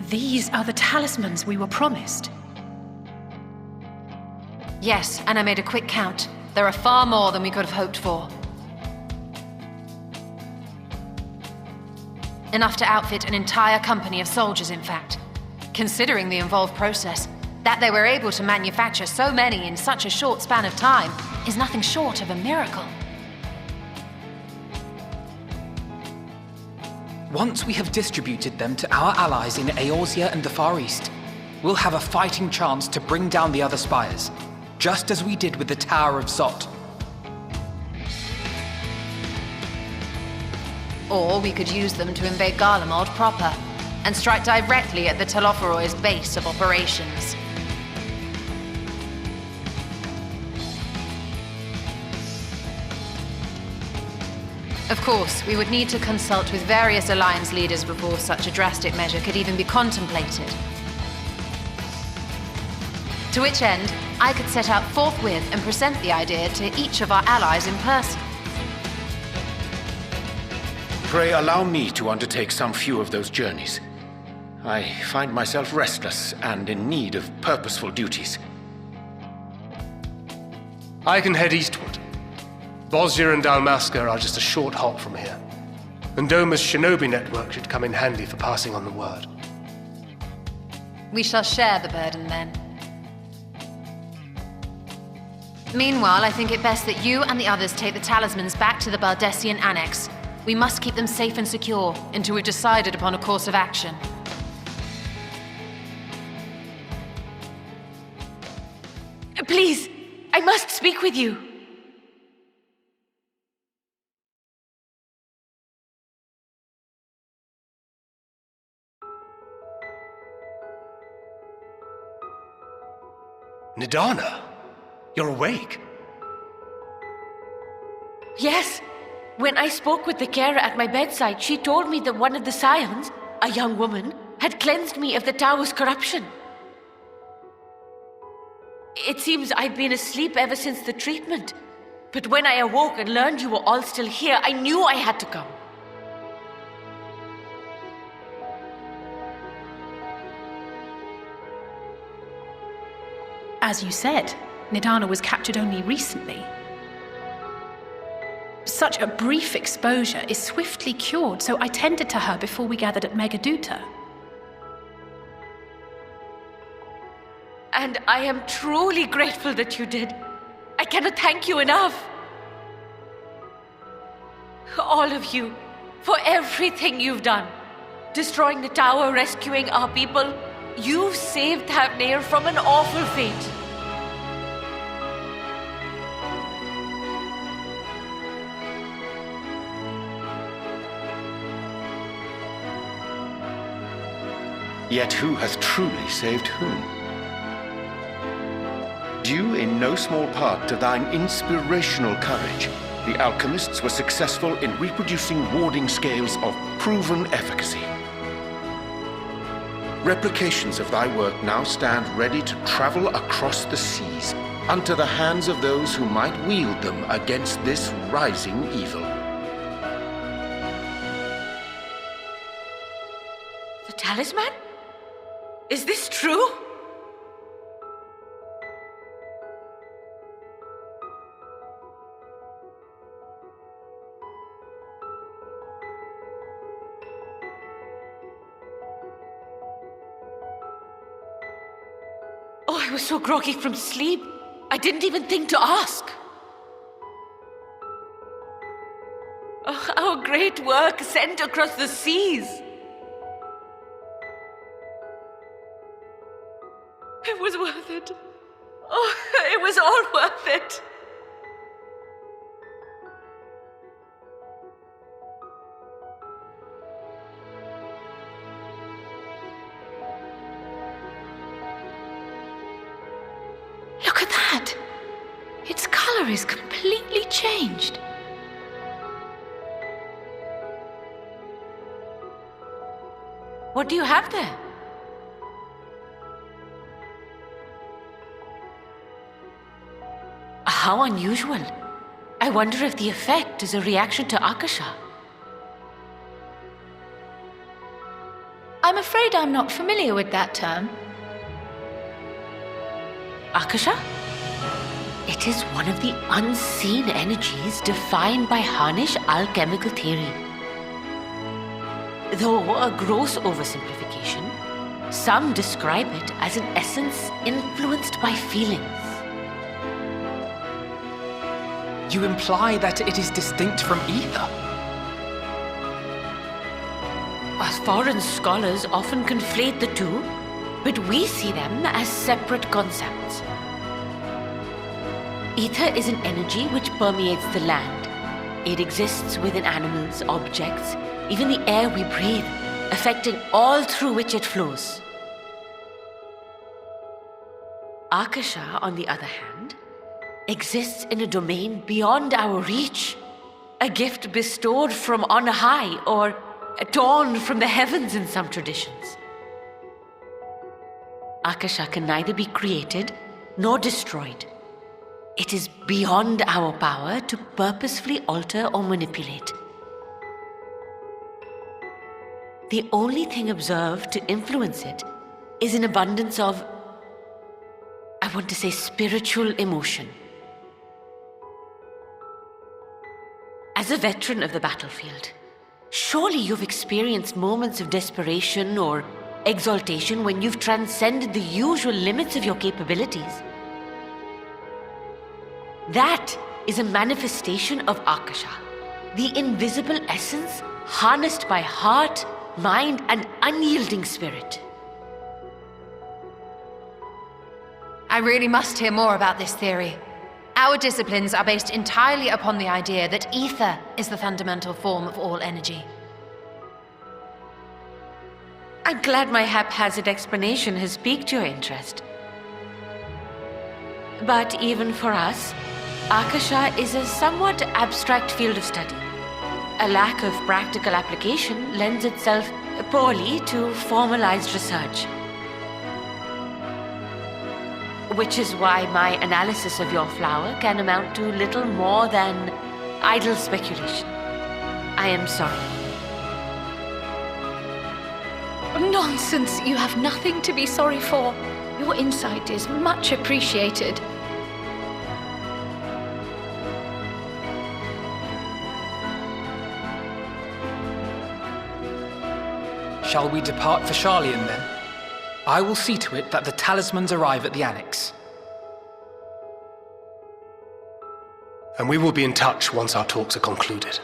These are the talismans we were promised. Yes, and I made a quick count. There are far more than we could have hoped for. Enough to outfit an entire company of soldiers, in fact. Considering the involved process, that they were able to manufacture so many in such a short span of time is nothing short of a miracle. Once we have distributed them to our allies in Eorzea and the Far East, we'll have a fighting chance to bring down the other spires, just as we did with the Tower of Zot. Or we could use them to invade Garlemald proper, and strike directly at the Telophoroid's base of operations. Of course, we would need to consult with various Alliance leaders before such a drastic measure could even be contemplated. To which end, I could set out forthwith and present the idea to each of our allies in person. Pray allow me to undertake some few of those journeys. I find myself restless and in need of purposeful duties. I can head eastward. Bosnia and Dalmasca are just a short hop from here. And Doma's shinobi network should come in handy for passing on the word. We shall share the burden then. Meanwhile, I think it best that you and the others take the talismans back to the Baldessian Annex. We must keep them safe and secure until we've decided upon a course of action. Please, I must speak with you. Nidana, you're awake. Yes. When I spoke with the carer at my bedside, she told me that one of the scions, a young woman, had cleansed me of the tower's corruption. It seems I'd been asleep ever since the treatment. But when I awoke and learned you were all still here, I knew I had to come. As you said, Nidana was captured only recently. Such a brief exposure is swiftly cured, so I tended to her before we gathered at Megaduta. And I am truly grateful that you did. I cannot thank you enough. All of you, for everything you've done. Destroying the tower, rescuing our people. You've saved Thavnair from an awful fate. Yet who hath truly saved whom? Due in no small part to thine inspirational courage, the alchemists were successful in reproducing warding scales of proven efficacy. Replications of thy work now stand ready to travel across the seas, unto the hands of those who might wield them against this rising evil. The talisman? Is this true? Oh, I was so groggy from sleep. I didn't even think to ask. Oh, our great work sent across the seas. It was worth it. Oh, it was all worth it. Look at that! Its color is completely changed. What do you have there? How unusual. I wonder if the effect is a reaction to Akasha. I'm afraid I'm not familiar with that term. Akasha? It is one of the unseen energies defined by Harnish alchemical theory. Though a gross oversimplification, some describe it as an essence influenced by feelings. You imply that it is distinct from ether? As foreign scholars often conflate the two, but we see them as separate concepts. Ether is an energy which permeates the land. It exists within animals, objects, even the air we breathe, affecting all through which it flows. Akasha, on the other hand, exists in a domain beyond our reach, a gift bestowed from on high or torn from the heavens in some traditions. Akasha can neither be created nor destroyed. It is beyond our power to purposefully alter or manipulate. The only thing observed to influence it is an abundance of, I want to say, spiritual emotion. As a veteran of the battlefield, surely you've experienced moments of desperation or exaltation when you've transcended the usual limits of your capabilities. That is a manifestation of Akasha, the invisible essence harnessed by heart, mind, and unyielding spirit. I really must hear more about this theory. Our disciplines are based entirely upon the idea that ether is the fundamental form of all energy. I'm glad my haphazard explanation has piqued your interest. But even for us, Akasha is a somewhat abstract field of study. A lack of practical application lends itself poorly to formalized research. Which is why my analysis of your flower can amount to little more than idle speculation. I am sorry. Nonsense! You have nothing to be sorry for. Your insight is much appreciated. Shall we depart for Charlian then? I will see to it that the talismans arrive at the Annex. And we will be in touch once our talks are concluded.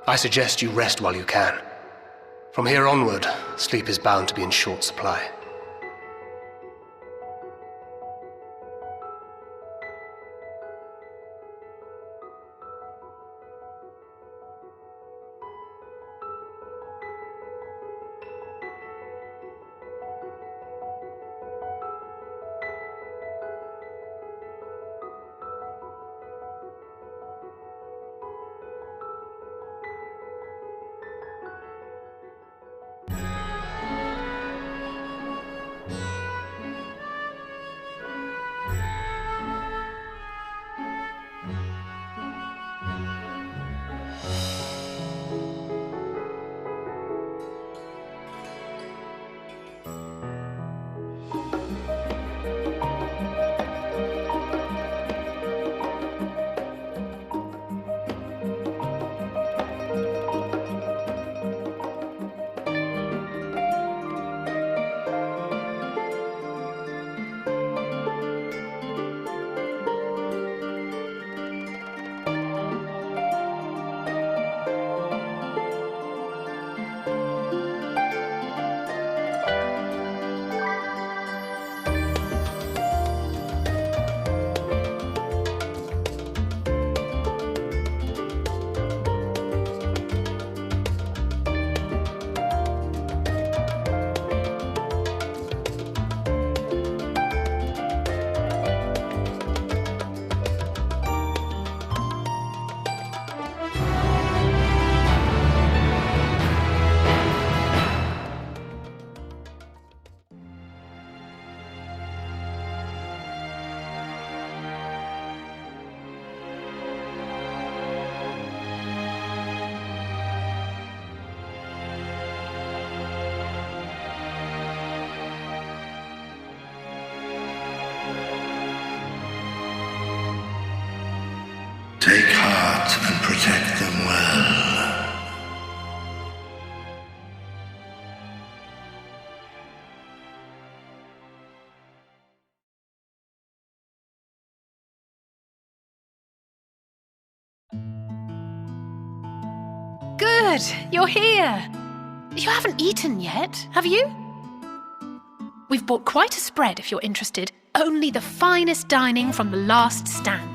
I suggest you rest while you can. From here onward, sleep is bound to be in short supply. guard and protect them well. Good, you're here. You haven't eaten yet, have you? We've bought quite a spread if you're interested. Only the finest dining from the last stand.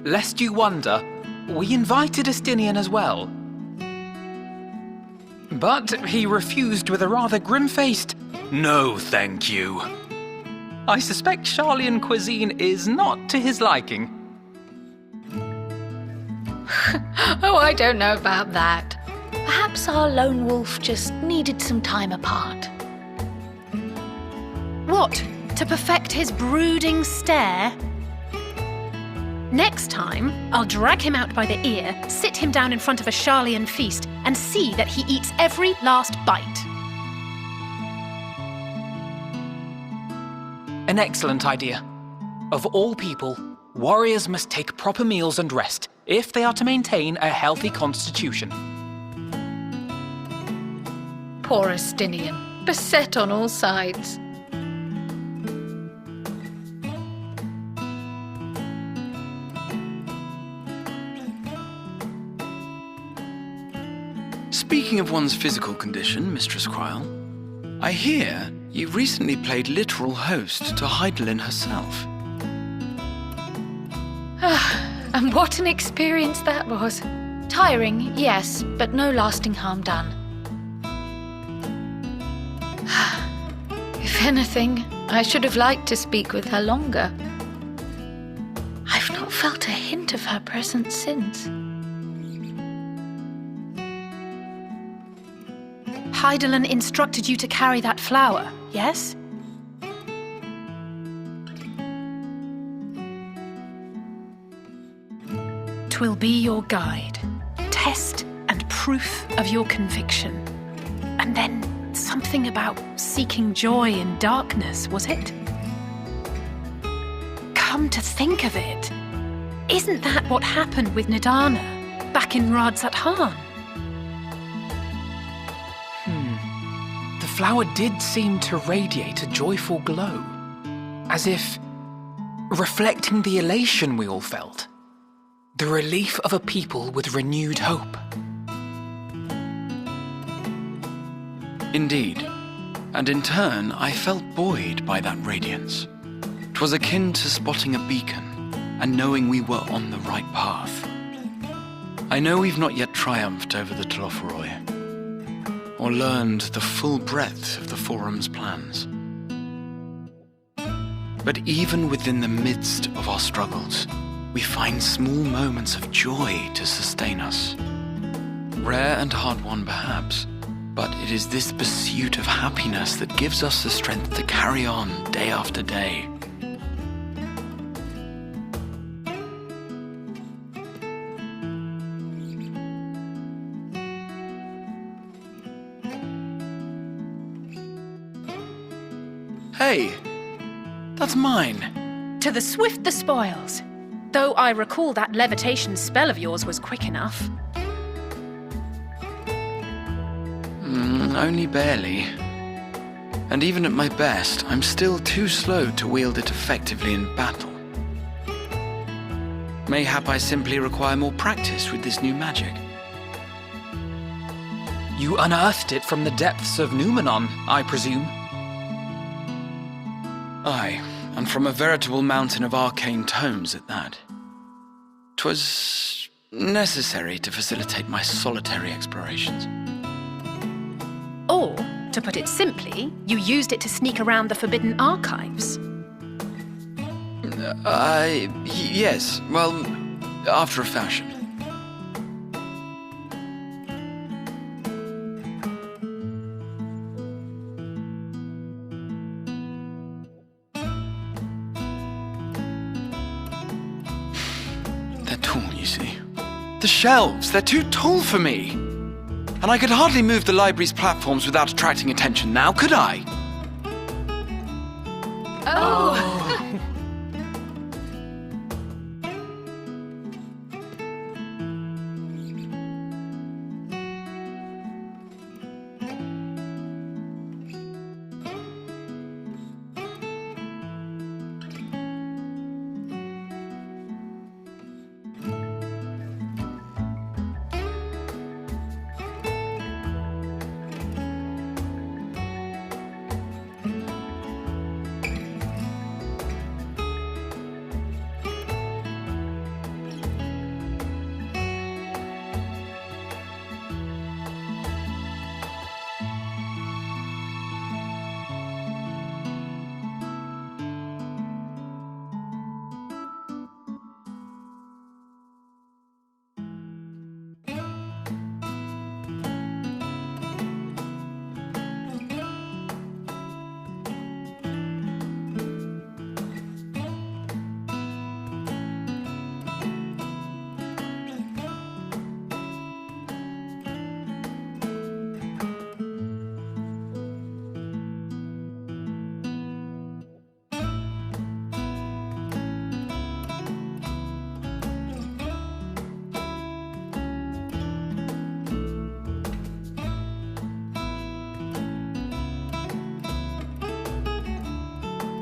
Lest you wonder, we invited Estinian as well. But he refused with a rather grim-faced, "No, thank you." I suspect Charlian cuisine is not to his liking. Oh, I don't know about that. Perhaps our lone wolf just needed some time apart. What? To perfect his brooding stare? Next time, I'll drag him out by the ear, sit him down in front of a Charlian feast, and see that he eats every last bite. An excellent idea. Of all people, warriors must take proper meals and rest if they are to maintain a healthy constitution. Poor Estinian, beset on all sides. Speaking of one's physical condition, Mistress Cryle, I hear you recently played literal host to Heidelin herself. And what an experience that was. Tiring, yes, but no lasting harm done. If anything, I should have liked to speak with her longer. I've not felt a hint of her presence since. Heidelin instructed you to carry that flower, yes? Twill be your guide, test and proof of your conviction. And then something about seeking joy in darkness, was it? Come to think of it, isn't that what happened with Nidana back in Radzat-Han? The flower did seem to radiate a joyful glow, as if reflecting the elation we all felt, the relief of a people with renewed hope. Indeed, and in turn I felt buoyed by that radiance. 'Twas akin to spotting a beacon and knowing we were on the right path. I know we've not yet triumphed over the Telophoroi, or learned the full breadth of the Forum's plans. But even within the midst of our struggles, we find small moments of joy to sustain us. Rare and hard-won perhaps, but it is this pursuit of happiness that gives us the strength to carry on day after day. Hey, that's mine. To the swift the spoils. Though I recall that levitation spell of yours was quick enough. Only barely. And even at my best, I'm still too slow to wield it effectively in battle. Mayhap I simply require more practice with this new magic. You unearthed it from the depths of Numenon, I presume? Aye, and from a veritable mountain of arcane tomes at that. 'Twas necessary to facilitate my solitary explorations. To put it simply, you used it to sneak around the forbidden archives. Yes, well, after a fashion. They're tall, you see. The shelves, they're too tall for me. And I could hardly move the library's platforms without attracting attention now, could I? Oh!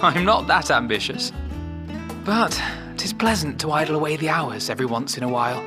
I'm not that ambitious. But 'tis pleasant to idle away the hours every once in a while.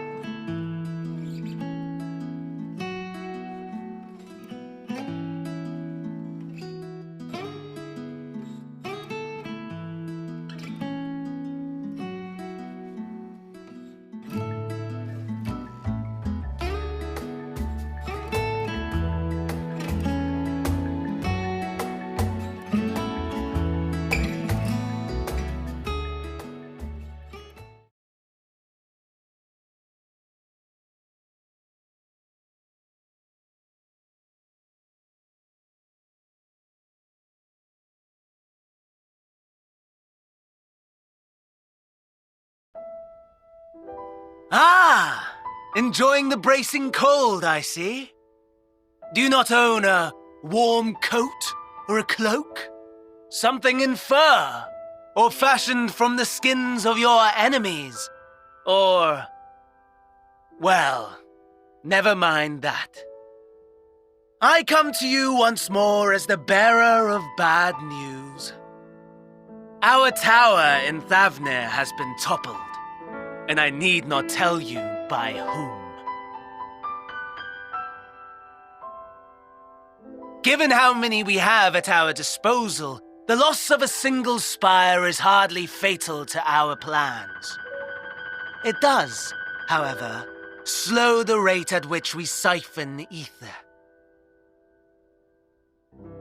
Ah! Enjoying the bracing cold, I see. Do you not own a warm coat or a cloak? Something in fur? Or fashioned from the skins of your enemies? Or... well, never mind that. I come to you once more as the bearer of bad news. Our tower in Thavnir has been toppled, and I need not tell you by whom. Given how many we have at our disposal, the loss of a single spire is hardly fatal to our plans. It does, however, slow the rate at which we siphon ether.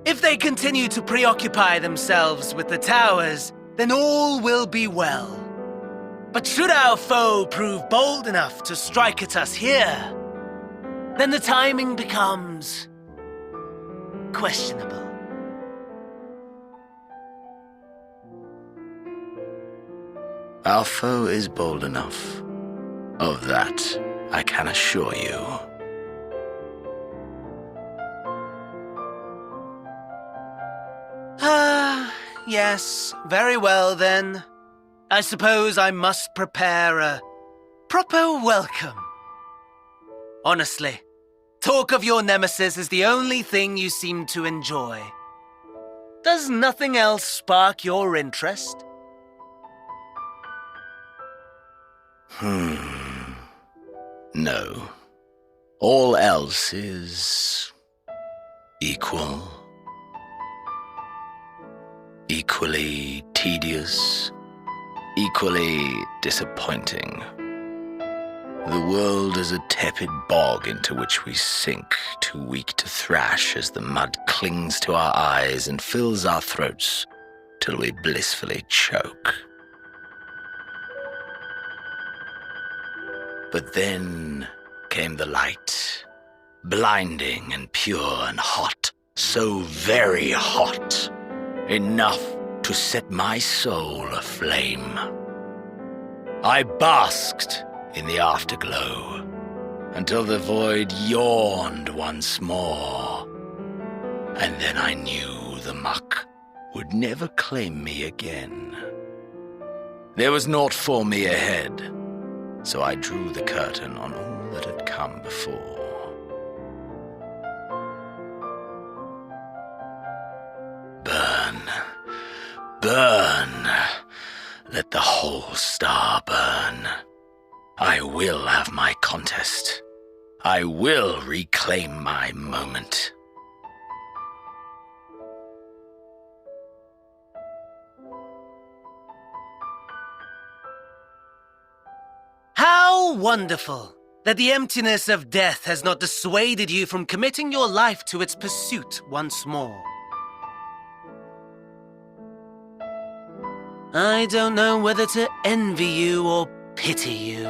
If they continue to preoccupy themselves with the towers, then all will be well. But should our foe prove bold enough to strike at us here, then the timing becomes questionable. Our foe is bold enough. Of that, I can assure you. Yes, very well then. I suppose I must prepare a proper welcome. Honestly, talk of your nemesis is the only thing you seem to enjoy. Does nothing else spark your interest? No. All else is... equal. Equally tedious. Equally disappointing. The world is a tepid bog into which we sink, too weak to thrash as the mud clings to our eyes and fills our throats till we blissfully choke. But then came the light, blinding and pure and hot, so very hot, enough to set my soul aflame. I basked in the afterglow until the void yawned once more, and then I knew the muck would never claim me again. There was naught for me ahead, so I drew the curtain on all that had come before. Burn, burn, let the whole star burn. I will have my contest. I will reclaim my moment. How wonderful that the emptiness of death has not dissuaded you from committing your life to its pursuit once more. I don't know whether to envy you or pity you.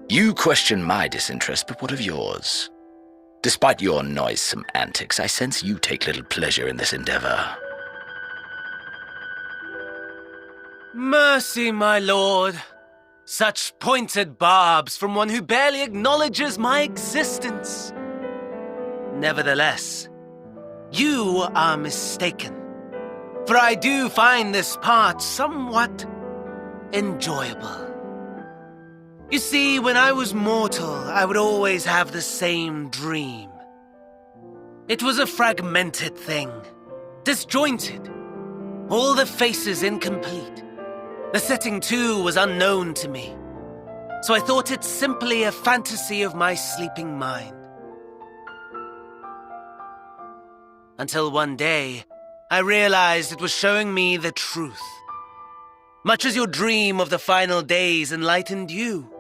You question my disinterest, but what of yours? Despite your noisome antics, I sense you take little pleasure in this endeavor. Mercy, my lord. Such pointed barbs from one who barely acknowledges my existence. Nevertheless, you are mistaken, for I do find this part somewhat enjoyable. You see, when I was mortal, I would always have the same dream. It was a fragmented thing, disjointed, all the faces incomplete. The setting, too, was unknown to me, so I thought it simply a fantasy of my sleeping mind. Until one day, I realized it was showing me the truth, much as your dream of the final days enlightened you.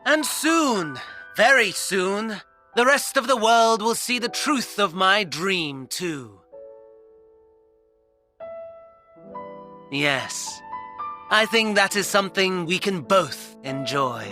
And soon, very soon, the rest of the world will see the truth of my dream, too. Yes, I think that is something we can both enjoy.